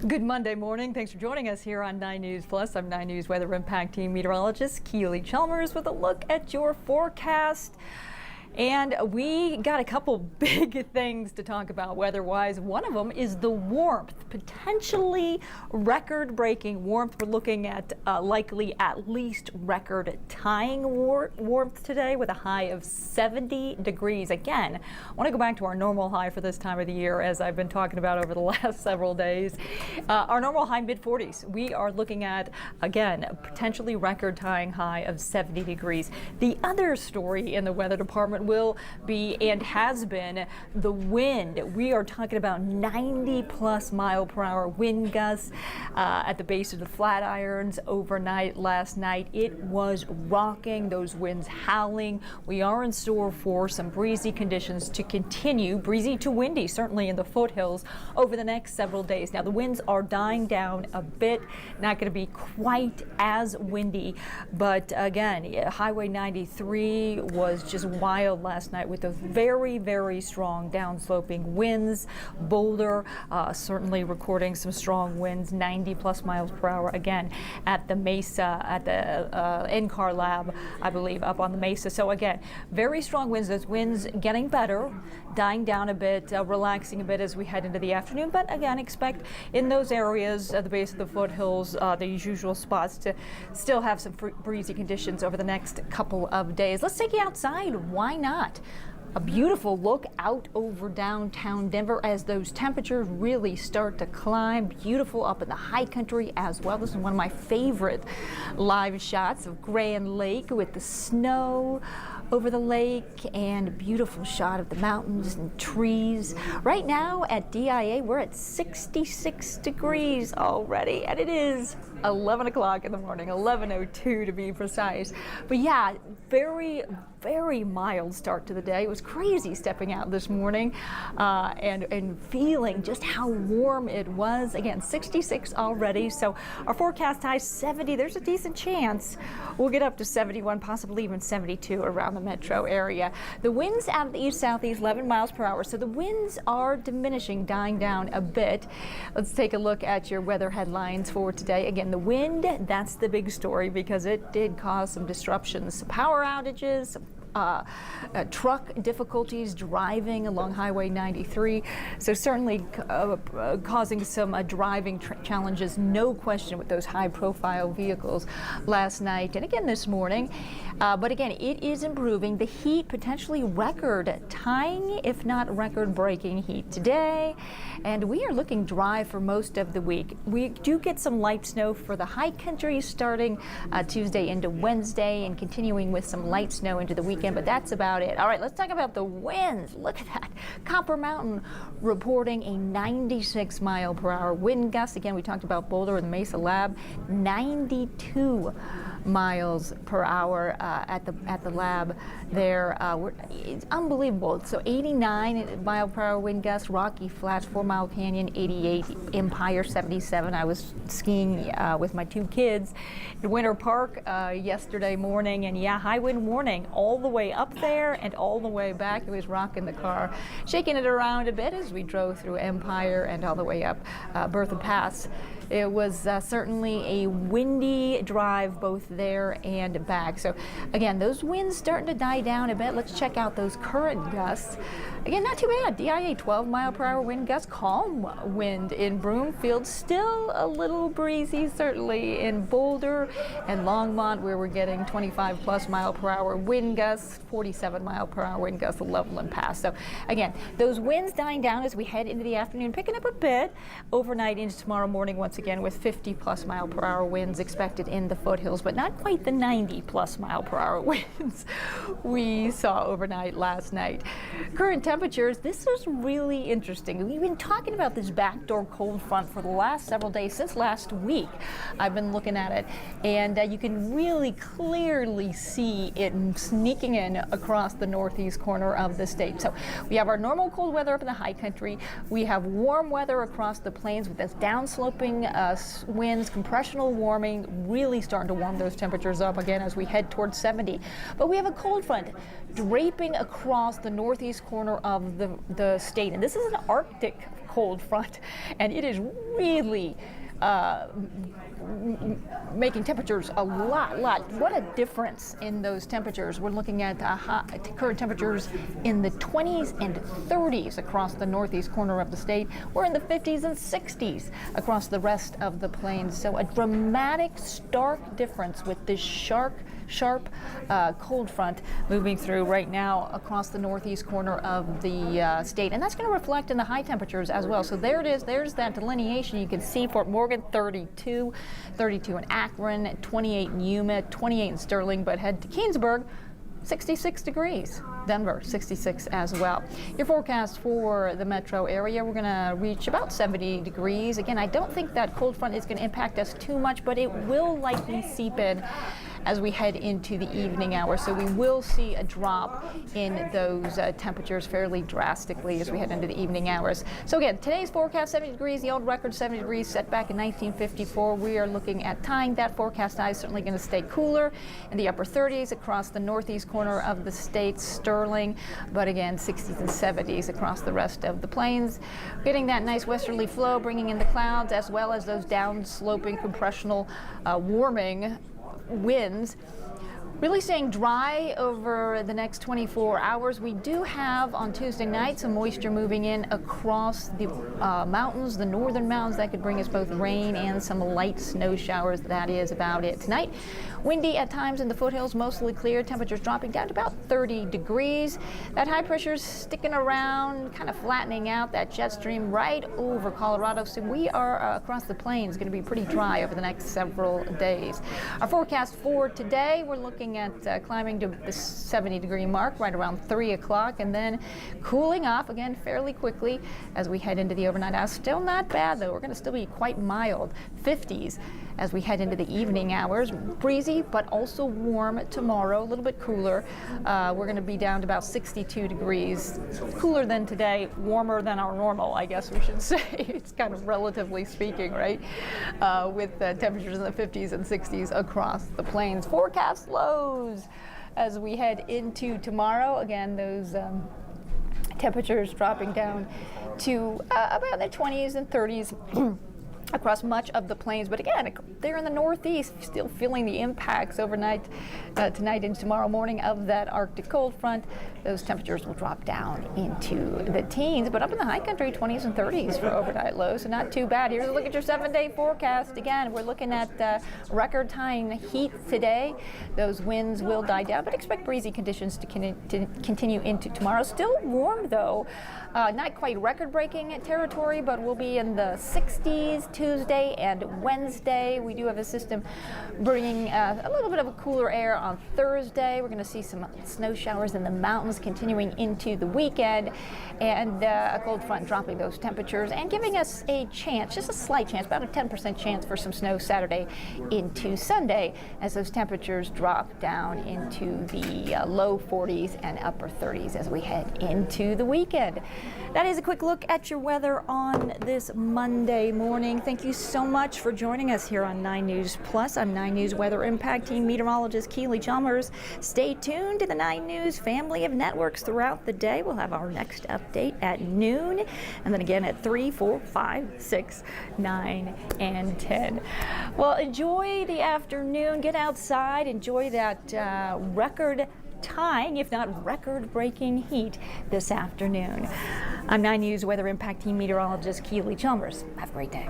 Good Monday morning. Thanks for joining us here on 9 News Plus. I'm 9 News Weather Impact Team Meteorologist Keely Chalmers with a look at your forecast. And we got a couple big things to talk about weather-wise. One of them is the warmth, potentially record-breaking warmth. We're looking at likely at least record-tying warmth today with a high of 70 degrees. Again, I want to go back to our normal high for this time of the year, as I've been talking about over the last several days. Our normal high mid-40s. We are looking at, again, a potentially record-tying high of 70 degrees. The other story in the weather department will be and has been the wind. We are talking about 90+ mile per hour wind gusts at the base of the Flatirons overnight last night. It was rocking, those winds howling. We are in store for some breezy conditions to continue, breezy to windy, certainly in the foothills over the next several days. Now the winds are dying down a bit, not going to be quite as windy, but again, Highway 93 was just wild last night with those very, very strong downsloping winds. Boulder certainly recording some strong winds, 90+ miles per hour again at the Mesa, at the NCAR lab, I believe, up on the Mesa. So again, very strong winds. Those winds getting better, dying down a bit, relaxing a bit as we head into the afternoon. But again, expect in those areas at the base of the foothills, these usual spots, to still have some breezy conditions over the next couple of days. Let's take you outside. Why not? A beautiful look out over downtown Denver as those temperatures really start to climb. Beautiful up in the high country as well. This is one of my favorite live shots of Grand Lake with the snow over the lake and a beautiful shot of the mountains and trees. Right now at DIA, we're at 66 degrees already, and it is 11 o'clock in the morning, 11:02 to be precise. But yeah, very, very mild start to the day. It was crazy stepping out this morning and feeling just how warm it was. Again, 66 already, so our forecast high 70. There's a decent chance we'll get up to 71, possibly even 72 around the metro area. The winds out of the east-southeast, 11 miles per hour, so the winds are diminishing, dying down a bit. Let's take a look at your weather headlines for today. Again, the wind, that's the big story because it did cause some disruptions, power outages, truck difficulties driving along Highway 93. So certainly causing some driving challenges, no question, with those high-profile vehicles last night and again this morning. But again, it is improving. The heat potentially record-tying, if not record-breaking heat today. And we are looking dry for most of the week. We do get some light snow for the high country starting Tuesday into Wednesday and continuing with some light snow into the weekend, but that's about it. All right, let's talk about the winds. Look at that. Copper Mountain reporting a 96 mile per hour wind gust. Again, we talked about Boulder and the Mesa Lab, 92 miles per hour at the lab there. It's unbelievable. So 89 mile per hour wind gust, Rocky Flats, 4 Mile Canyon, 88, Empire, 77. I was skiing with my two kids in Winter Park yesterday morning, and yeah, high wind warning all the way up there and all the way back. It was rocking the car, shaking it around a bit as we drove through Empire and all the way up Bertha Pass. It was certainly a windy drive both there and back. So again, those winds starting to die down a bit. Let's check out those current gusts. Again, not too bad. DIA 12 mile per hour wind gusts, calm wind in Broomfield, still a little breezy certainly in Boulder and Longmont, where we're getting 25+ mile per hour wind gusts, 47 mile per hour wind gusts, Loveland Pass. So again, those winds dying down as we head into the afternoon, picking up a bit overnight into tomorrow morning once again with 50+ mile per hour winds expected in the foothills, but not quite the 90+ mile per hour winds we saw overnight last night. Current temperatures, this is really interesting. We've been talking about this backdoor cold front for the last several days, since last week. I've been looking at it, and you can really clearly see it sneaking in across the northeast corner of the state. So we have our normal cold weather up in the high country. We have warm weather across the plains with this downsloping winds, compressional warming, really starting to warm those temperatures up again as we head towards 70. But we have a cold front draping across the northeast corner of the state, and this is an Arctic cold front, and it is really making temperatures a lot. What a difference in those temperatures. We're looking at current temperatures in the 20s and 30s across the northeast corner of the state. We're in the 50s and 60s across the rest of the plains. So a dramatic, stark difference with this sharp cold front moving through right now across the northeast corner of the state. And that's going to reflect in the high temperatures as well. So there it is. There's that delineation. You can see Fort Morgan 32 in Akron, 28 in Yuma, 28 in Sterling, but head to Keensburg, 66 degrees. Denver, 66 as well. Your forecast for the metro area, we're going to reach about 70 degrees. Again, I don't think that cold front is going to impact us too much, but it will likely seep in as we head into the evening hours. So we will see a drop in those temperatures fairly drastically as we head into the evening hours. So again, today's forecast 70 degrees, the old record 70 degrees set back in 1954. We are looking at tying that forecast high, certainly going to stay cooler in the upper 30s across the northeast corner of the state, Sterling, but again 60s and 70s across the rest of the plains. Getting that nice westerly flow, bringing in the clouds as well as those down-sloping compressional warming winds. Really staying dry over the next 24 hours. We do have on Tuesday night some moisture moving in across the mountains, the northern mountains. That could bring us both rain and some light snow showers. That is about it tonight. Windy at times in the foothills, mostly clear. Temperatures dropping down to about 30 degrees. That high pressure's sticking around, kind of flattening out that jet stream right over Colorado. So we are across the plains going to be pretty dry over the next several days. Our forecast for today, we're looking at climbing to the 70-degree mark right around 3 o'clock, and then cooling off again fairly quickly as we head into the overnight hours. Still not bad though. We're going to still be quite mild, 50s as we head into the evening hours. Breezy, but also warm tomorrow, a little bit cooler. We're going to be down to about 62 degrees. Cooler than today, warmer than our normal, I guess we should say. It's kind of relatively speaking, right? With temperatures in the 50s and 60s across the plains. Forecast lows as we head into tomorrow. Again, those temperatures dropping down to about the 20s and 30s across much of the plains, but again, they're in the northeast, still feeling the impacts overnight, tonight and tomorrow morning of that Arctic cold front. Those temperatures will drop down into the teens, but up in the high country, 20s and 30s for overnight lows, so not too bad. Here's a look at your 7-day forecast. Again, we're looking at record-tying heat today. Those winds will die down, but expect breezy conditions to continue into tomorrow. Still warm, though. Not quite record-breaking territory, but we'll be in the 60s Tuesday and Wednesday. We do have a system bringing a little bit of a cooler air on Thursday. We're going to see some snow showers in the mountains continuing into the weekend, and a cold front dropping those temperatures and giving us a chance, just a slight chance, about a 10% chance for some snow Saturday into Sunday as those temperatures drop down into the low 40s and upper 30s as we head into the weekend. That is a quick look at your weather on this Monday morning. Thank you so much for joining us here on 9 News Plus. I'm 9 News Weather Impact Team Meteorologist Keely Chalmers. Stay tuned to the 9 News family of networks throughout the day. We'll have our next update at noon, and then again at 3, 4, 5, 6, 9, and 10. Well, enjoy the afternoon. Get outside. Enjoy that record-tying, if not record-breaking heat this afternoon. I'm 9 News Weather Impact Team Meteorologist Keely Chalmers. Have a great day.